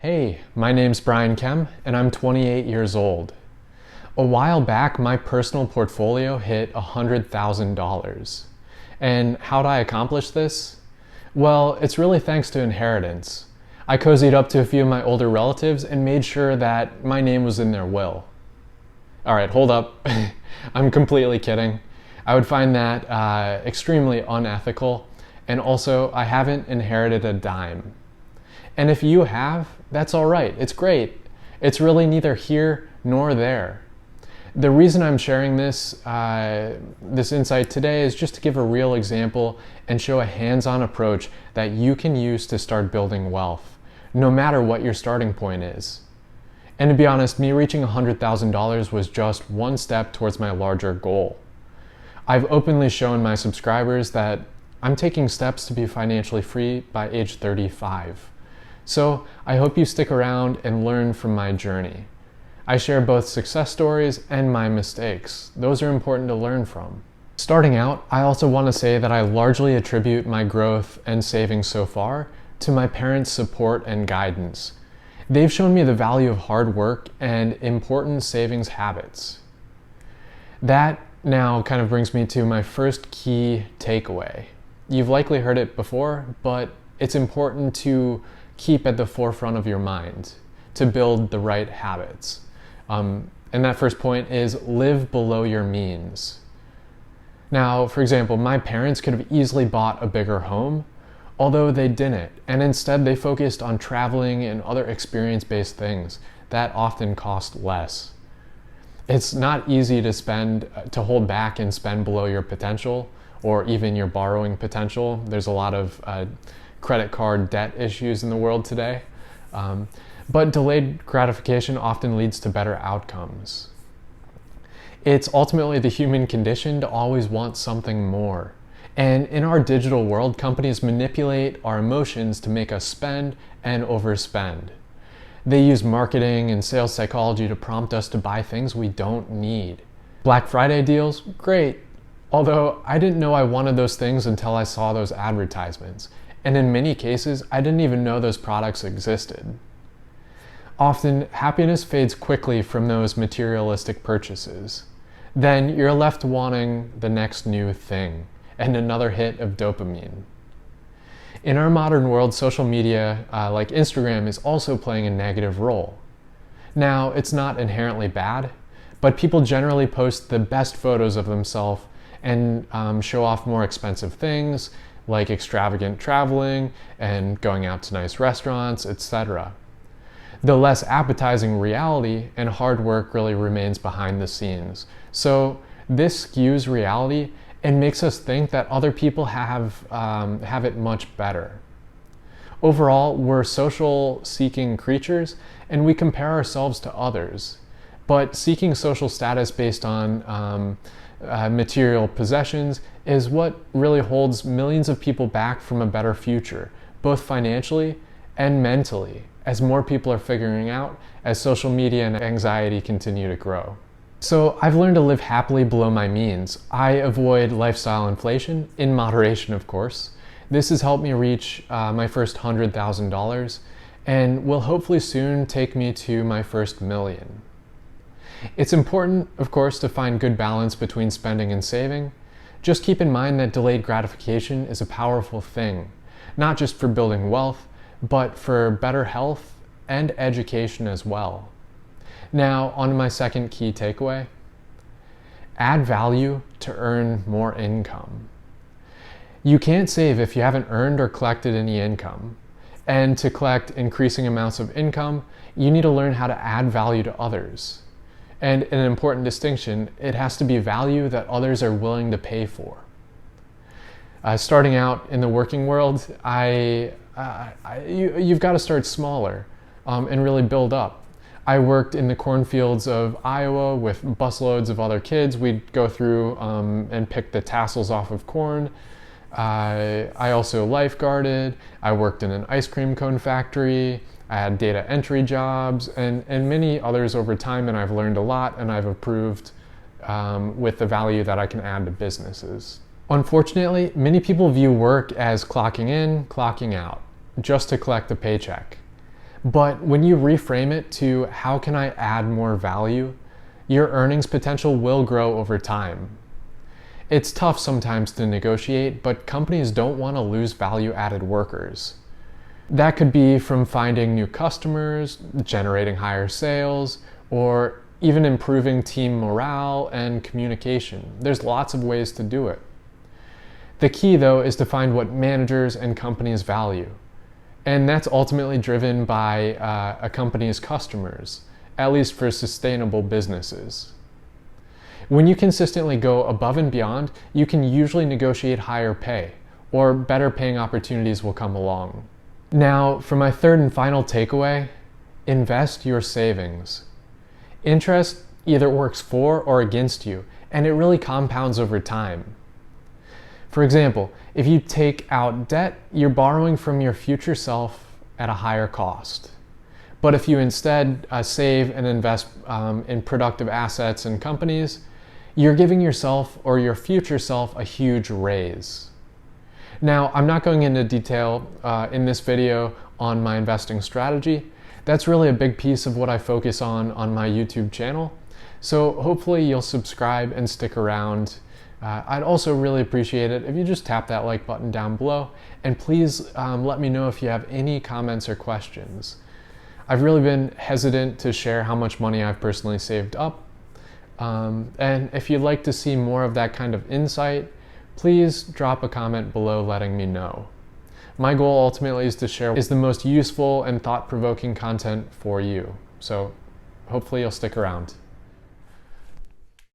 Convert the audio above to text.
Hey, my name's Brian Kem, and I'm 28 years old. A while back, my personal portfolio hit $100,000. And how'd I accomplish this? Well, it's really thanks to inheritance. I cozied up to a few of my older relatives and made sure that my name was in their will. All right, hold up. I'm completely kidding. I would find that extremely unethical, and also I haven't inherited a dime. And if you have, that's all right. It's great. It's really neither here nor there. The reason I'm sharing this insight today is just to give a real example and show a hands-on approach that you can use to start building wealth, no matter what your starting point is. And to be honest, me reaching $100,000 was just one step towards my larger goal. I've openly shown my subscribers that I'm taking steps to be financially free by age 35. So I hope you stick around and learn from my journey. I share both success stories and my mistakes. Those are important to learn from. Starting out, I also want to say that I largely attribute my growth and savings so far to my parents' support and guidance. They've shown me the value of hard work and important savings habits. That now kind of brings me to my first key takeaway. You've likely heard it before, but it's important to keep at the forefront of your mind to build the right habits. And that first point is live below your means. Now, for example, my parents could have easily bought a bigger home, although they didn't, and instead they focused on traveling and other experience-based things that often cost less. It's not easy to hold back and spend below your potential or even your borrowing potential. There's a lot of credit card debt issues in the world today. But delayed gratification often leads to better outcomes. It's ultimately the human condition to always want something more. And in our digital world, companies manipulate our emotions to make us spend and overspend. They use marketing and sales psychology to prompt us to buy things we don't need. Black Friday deals, great. Although I didn't know I wanted those things until I saw those advertisements. And in many cases, I didn't even know those products existed. Often, happiness fades quickly from those materialistic purchases. Then you're left wanting the next new thing and another hit of dopamine. In our modern world, social media like Instagram is also playing a negative role. Now, it's not inherently bad, but people generally post the best photos of themselves and show off more expensive things like extravagant traveling and going out to nice restaurants, etc. The less appetizing reality and hard work really remains behind the scenes. So this skews reality and makes us think that other people have it much better. Overall, we're social-seeking creatures and we compare ourselves to others. But seeking social status based on material possessions is what really holds millions of people back from a better future, both financially and mentally, as more people are figuring out as social media and anxiety continue to grow. So I've learned to live happily below my means. I avoid lifestyle inflation, in moderation of course. This has helped me reach my first $100,000 and will hopefully soon take me to my first million. It's important, of course, to find good balance between spending and saving. Just keep in mind that delayed gratification is a powerful thing, not just for building wealth, but for better health and education as well. Now, on to my second key takeaway. Add value to earn more income. You can't save if you haven't earned or collected any income. And to collect increasing amounts of income, you need to learn how to add value to others. And an important distinction, it has to be value that others are willing to pay for. Starting out in the working world, you've got to start smaller and really build up. I worked in the cornfields of Iowa with busloads of other kids. We'd go through and pick the tassels off of corn. I also lifeguarded. I worked in an ice cream cone factory. I had data entry jobs and many others over time, and I've learned a lot and I've improved with the value that I can add to businesses. Unfortunately, many people view work as clocking in, clocking out, just to collect a paycheck. But when you reframe it to how can I add more value, your earnings potential will grow over time. It's tough sometimes to negotiate, but companies don't want to lose value-added workers. That could be from finding new customers, generating higher sales, or even improving team morale and communication. There's lots of ways to do it. The key, though, is to find what managers and companies value. And that's ultimately driven by a company's customers, at least for sustainable businesses. When you consistently go above and beyond, you can usually negotiate higher pay, or better paying opportunities will come along. Now, for my third and final takeaway, invest your savings. Interest either works for or against you, and it really compounds over time. For example, if you take out debt, you're borrowing from your future self at a higher cost. But if you instead save and invest in productive assets and companies, you're giving yourself or your future self a huge raise. Now, I'm not going into detail in this video on my investing strategy. That's really a big piece of what I focus on my YouTube channel. So hopefully you'll subscribe and stick around. I'd also really appreciate it if you just tap that like button down below, and please let me know if you have any comments or questions. I've really been hesitant to share how much money I've personally saved up. And if you'd like to see more of that kind of insight, please drop a comment below letting me know. My goal ultimately is to share the most useful and thought-provoking content for you. So hopefully you'll stick around.